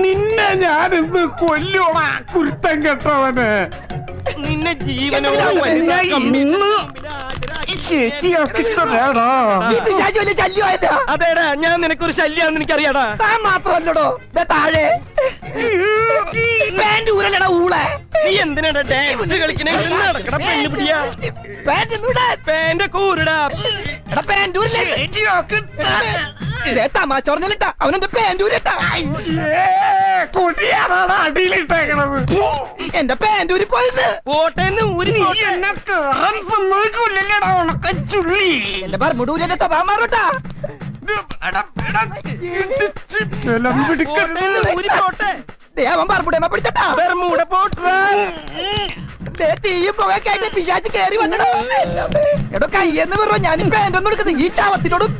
നിന്നെ ഞാനിന്ന് കൊല്ലോടാ കുരുത്തം കെട്ടവന്. നിന്നെ ജീവനോട് അതേടാ, ഞാൻ നിനക്കൊരു ശല്യാന്ന് എനിക്കറിയാടാ. താൻ മാത്രമല്ലടോ താഴെ പാന്റ് ഊരല്ലടാ ഊളെ. നീ എന്തിനാടാ ഡാൻസ് കളിക്കണേ? നടക്കട പെണ്ണു പിടിയാ. പാന്റ് കൂരടാ. പാന്റ് ഊരില്ലേ? തമാശ പറഞ്ഞിട്ടാ അവനെന്റെ പാന്റ് ഊരിട്ടാ. കൊടിയാണാണ് അടിയിലിട്ടേക്കണത്. എന്റെ പാന്റ് ഊരി പോയത്. പോട്ടേന്ന് ഊരി എന്നെ കേറാൻ സമ്മതിക്കൂല്ലല്ലേടാ ഉണക്കച്ചുള്ളി. എന്റെ ബർമുടൂരിന്റെ സ്വഭാവം മാറോട്ടാ. അവൻ ബർമുടേമ പിടിച്ചട്ടാ. ബർമൂട പോട്ടാ. തീയും പുകയൊക്കെ പിശാച് കേറി വന്നടോ. എടോ കയ്യെന്ന് പറഞ്ഞോ ഞാൻ പാന്റ് ഒന്നും എടുക്കുന്നത് ഈ ചാവത്തിനോടും.